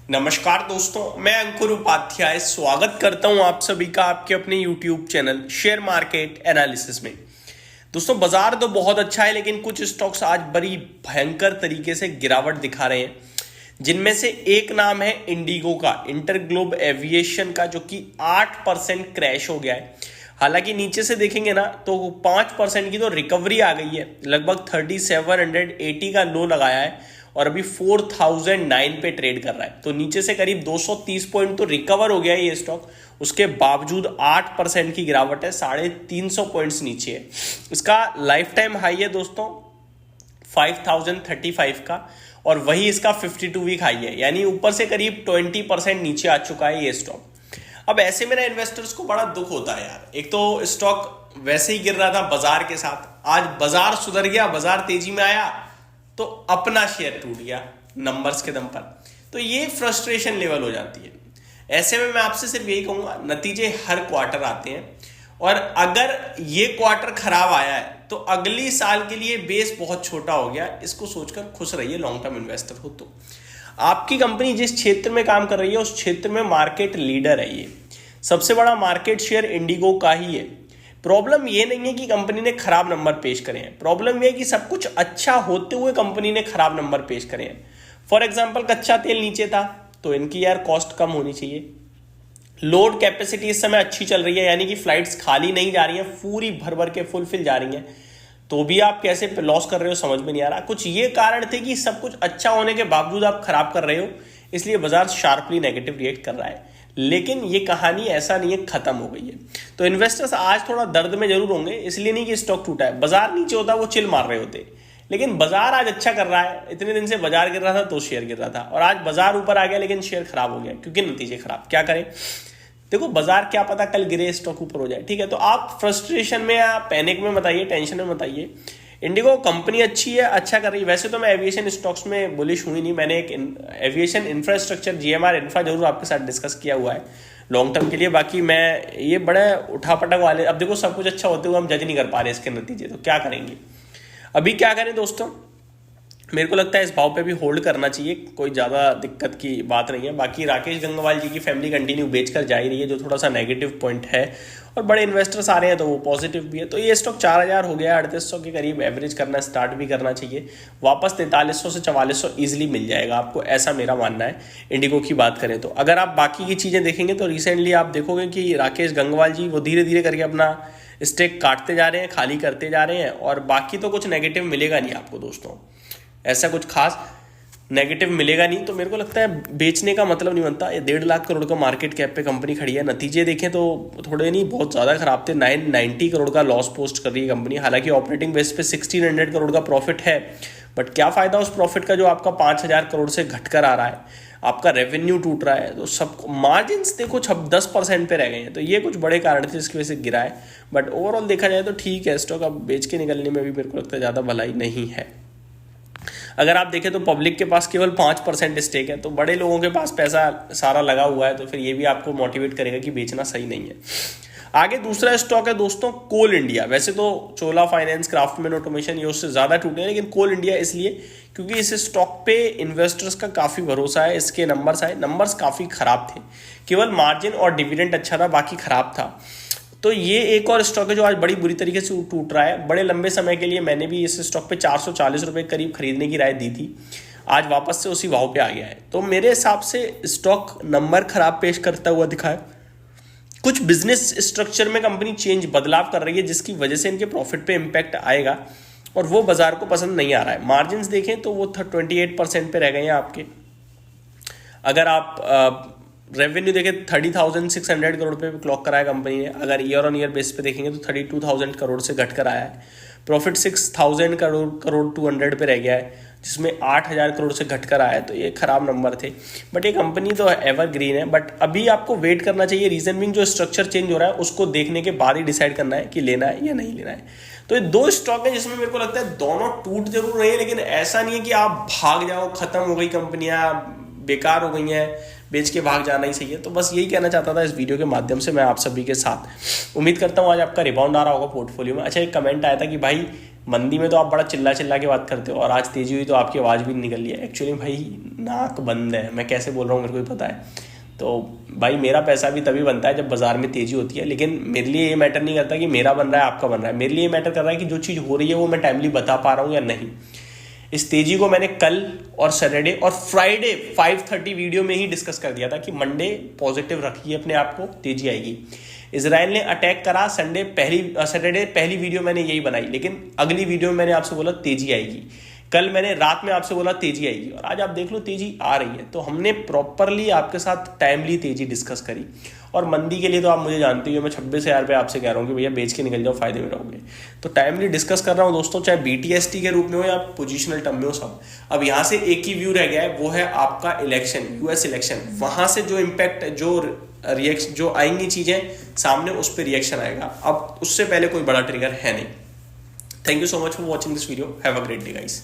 नमस्कार दोस्तों, मैं अंकुर उपाध्याय स्वागत करता हूं आप सभी का आपके अपने YouTube channel share market analysis में। दोस्तों, बाजार तो बहुत अच्छा है लेकिन कुछ स्टॉक्स आज बड़ी भयंकर तरीके से गिरावट दिखा रहे हैं, जिनमें से एक नाम है इंडिगो का, इंटरग्लोब एविएशन का, जो कि 8% क्रैश हो गया है। हालांकि नीचे से देखेंगे ना तो 5% की तो रिकवरी आ गई है, लगभग 3780 का लो लगाया है और अभी 4009 पे ट्रेड कर रहा है। तो नीचे से करीब 230 पॉइंट तो रिकवर हो गया है ये स्टॉक। उसके बावजूद 8% की गिरावट है, 350 पॉइंट्स नीचे है। इसका लाइफ टाइम हाई है दोस्तों 5035 का, और वही इसका 52 वीक हाई है, यानी ऊपर से करीब 20% नीचे आ चुका है ये स्टॉक। अब ऐसे में ना इन्वेस्टर्स को बड़ा दुख होता है यार। एक तो स्टॉक वैसे ही गिर रहा था बाजार के साथ, आज बाजार सुधर गया, बाजार तेजी में आया तो अपना शेयर टूट गया नंबर्स के दम पर। तो ये फ्रस्ट्रेशन लेवल हो जाती है। ऐसे में मैं आपसे सिर्फ यही कहूंगा, नतीजे हर क्वार्टर आते हैं और अगर ये क्वार्टर खराब आया है तो अगली साल के लिए बेस बहुत छोटा हो गया। इसको सोचकर खुश रहिए लॉन्ग टर्म इन्वेस्टर हो तो। आपकी कंपनी जिस क्षेत्र में काम कर रही है उस क्षेत्र में मार्केट लीडर है, ये सबसे बड़ा मार्केट शेयर इंडिगो का ही है। प्रॉब्लम ये नहीं है कि कंपनी ने खराब नंबर पेश करे हैं, प्रॉब्लम ये है कि सब कुछ अच्छा होते हुए कंपनी ने खराब नंबर पेश करे हैं। फॉर एग्जांपल, कच्चा तेल नीचे था तो इनकी यार कॉस्ट कम होनी चाहिए। लोड कैपेसिटी इस समय अच्छी चल रही है, यानी कि फ्लाइट्स खाली नहीं जा रही हैं, पूरी भर भर के फुलफिल जा रही हैं, तो भी आप कैसे लॉस कर रहे हो समझ में नहीं आ रहा। कुछ ये कारण थे कि सब कुछ अच्छा होने के बावजूद आप खराब कर रहे हो, इसलिए बाजार शार्पली नेगेटिव रिएक्ट कर रहा है। लेकिन ये कहानी ऐसा नहीं है खत्म हो गई है। तो इन्वेस्टर्स आज थोड़ा दर्द में जरूर होंगे, इसलिए नहीं कि स्टॉक टूटा है। बाजार नीचे होता वो चिल मार रहे होते, लेकिन बाजार आज अच्छा कर रहा है। इतने दिन से बाजार गिर रहा था तो शेयर गिर रहा था, और आज बाजार ऊपर आ गया लेकिन शेयर खराब हो गया क्योंकि नतीजे खराब। क्या करें? देखो, बाजार क्या पता कल गिरे स्टॉक ऊपर हो जाए, ठीक है। तो आप फ्रस्ट्रेशन में या पैनिक में मत आइए, टेंशन में मत आइए। इंडिगो कंपनी अच्छी है, अच्छा कर रही है। वैसे तो मैं एविएशन स्टॉक्स में बुलिश हुई नहीं, मैंने एक एविएशन इंफ्रास्ट्रक्चर जीएमआर इंफ्रा जरूर आपके साथ डिस्कस किया हुआ है लॉन्ग टर्म के लिए। बाकी मैं ये बड़े उठापटक वाले, अब देखो सब कुछ अच्छा होते हुए हम जज नहीं कर पा रहे इसके नतीजे, तो क्या करेंगे? अभी क्या करें दोस्तों? मेरे को लगता है इस भाव पे भी होल्ड करना चाहिए, कोई ज़्यादा दिक्कत की बात नहीं है। बाकी राकेश गंगवाल जी की फैमिली कंटिन्यू बेचकर जा ही रही है, जो थोड़ा सा नेगेटिव पॉइंट है, और बड़े इन्वेस्टर्स आ रहे हैं तो वो पॉजिटिव भी है। तो ये स्टॉक 4000 हो गया, 3800 के करीब एवरेज करना स्टार्ट भी करना चाहिए। वापस 4300 से 4400 ईजिली मिल जाएगा आपको, ऐसा मेरा मानना है इंडिगो की बात करें तो। अगर आप बाकी की चीज़ें देखेंगे तो रिसेंटली आप देखोगे कि राकेश गंगवाल जी वो धीरे धीरे करके अपना स्टेक काटते जा रहे हैं, खाली करते जा रहे हैं, और बाकी तो कुछ नेगेटिव मिलेगा नहीं आपको दोस्तों, ऐसा कुछ खास नेगेटिव मिलेगा नहीं। तो मेरे को लगता है बेचने का मतलब नहीं बनता। ये 1.5 लाख करोड़ का मार्केट कैप पे कंपनी खड़ी है। नतीजे देखें तो थोड़े नहीं, बहुत ज़्यादा खराब थे। 990 करोड़ का लॉस पोस्ट कर रही है कंपनी। हालांकि ऑपरेटिंग बेस पे 1600 करोड़ का प्रॉफिट है, बट क्या फ़ायदा उस प्रॉफिट का जो आपका 5000 करोड़ से घटकर आ रहा है, आपका रेवेन्यू टूट रहा है। तो सब मार्जिन देखो 10% पे रह गए हैं, तो ये कुछ बड़े कारण थे जिसकी वजह से गिरा है। बट ओवरऑल देखा जाए तो ठीक है स्टॉक। अब बेच के निकलने में भी मेरे को लगता है ज़्यादा भलाई नहीं है। अगर आप देखें तो पब्लिक के पास केवल 5% स्टेक है, तो बड़े लोगों के पास पैसा सारा लगा हुआ है, तो फिर ये भी आपको मोटिवेट करेगा कि बेचना सही नहीं है। आगे दूसरा स्टॉक है दोस्तों कोल इंडिया। वैसे तो चोला फाइनेंस, क्राफ्टमैन ऑटोमेशन ये उससे ज़्यादा टूटे हैं, लेकिन कोल इंडिया इसलिए क्योंकि इस स्टॉक पे इन्वेस्टर्स का काफ़ी भरोसा है। इसके नंबर्स आए, नंबर्स काफ़ी ख़राब थे, केवल मार्जिन और डिविडेंड अच्छा था, बाकी ख़राब था। तो ये एक और स्टॉक है जो आज बड़ी बुरी तरीके से टूट रहा है। बड़े लंबे समय के लिए मैंने भी इस स्टॉक पे 440 रुपये करीब खरीदने की राय दी थी, आज वापस से उसी भाव पे आ गया है। तो मेरे हिसाब से स्टॉक नंबर खराब पेश करता हुआ दिखा है। कुछ बिजनेस स्ट्रक्चर में कंपनी चेंज, बदलाव कर रही है, जिसकी वजह से इनके प्रॉफिट पे इम्पैक्ट आएगा, और वो बाजार को पसंद नहीं आ रहा है। मार्जिन देखें तो वो 28% पे रह गए हैं आपके। अगर आप रेवेन्यू देखें 30,600 करोड़ पे क्लॉक कराया कंपनी ने। अगर ईयर ऑन ईयर बेस पे देखेंगे तो 32,000 करोड़ से घट कर आया है। प्रॉफिट 6,000 करोड़ 200 पे रह गया है, जिसमें 8,000 करोड़ से घट कर आया है। तो ये खराब नंबर थे, बट ये कंपनी तो एवरग्रीन है। बट अभी आपको वेट करना चाहिए। रीजन बिंग जो स्ट्रक्चर चेंज हो रहा है उसको देखने के बाद ही डिसाइड करना है कि लेना है या नहीं लेना है। तो ये दो स्टॉक है जिसमें मेरे को लगता है दोनों टूट जरूर रहे हैं, लेकिन ऐसा नहीं है कि आप भाग जाओ, खत्म हो गई कंपनियां, बेकार हो गई हैं, बेच के भाग जाना ही सही है। तो बस यही कहना चाहता था इस वीडियो के माध्यम से मैं आप सभी के साथ। उम्मीद करता हूँ आज आपका रिबाउंड आ रहा होगा पोर्टफोलियो में। अच्छा, एक कमेंट आया था कि भाई मंदी में तो आप बड़ा चिल्ला चिल्ला के बात करते हो, और आज तेजी हुई तो आपकी आवाज़ भी निकल रही है। एक्चुअली भाई नाक बंद है, मैं कैसे बोल रहा हूँ मेरे को भी पता है। तो भाई मेरा पैसा भी तभी बनता है जब बाजार में तेजी होती है, लेकिन मेरे लिए ये मैटर नहीं करता कि मेरा बन रहा है आपका बन रहा है। मेरे लिए ये मैटर कर रहा है कि जो चीज़ हो रही है वो मैं टाइमली बता पा रहा हूँ या नहीं। इस तेजी को मैंने कल और सैटरडे और फ्राइडे 5:30 वीडियो में ही डिस्कस कर दिया था कि मंडे पॉजिटिव रखिए अपने आप को, तेजी आएगी। इजराइल ने अटैक करा सैटरडे पहली वीडियो मैंने यही बनाई, लेकिन अगली वीडियो में मैंने आपसे बोला तेजी आएगी। कल मैंने रात में आपसे बोला तेजी आएगी, और आज आप देख लो तेजी आ रही है। तो हमने प्रॉपरली आपके साथ टाइमली तेजी डिस्कस करी। और मंदी के लिए तो आप मुझे जानते हो, मैं 26,000 पे आपसे कह रहा हूँ कि भैया बेच के निकल जाओ, फायदे में रहोगे। तो टाइमली डिस्कस कर रहा हूँ दोस्तों, चाहे BTST के रूप में हो या पोजिशनल टर्म में हो, सब। अब यहाँ से एक ही व्यू रह गया है, वो है आपका इलेक्शन, US इलेक्शन। वहां से जो इम्पैक्ट, जो आएंगी चीजें सामने, उस पर रिएक्शन आएगा। अब उससे पहले कोई बड़ा ट्रिगर है नहीं। Thank you so much for watching this video. Have a great day guys.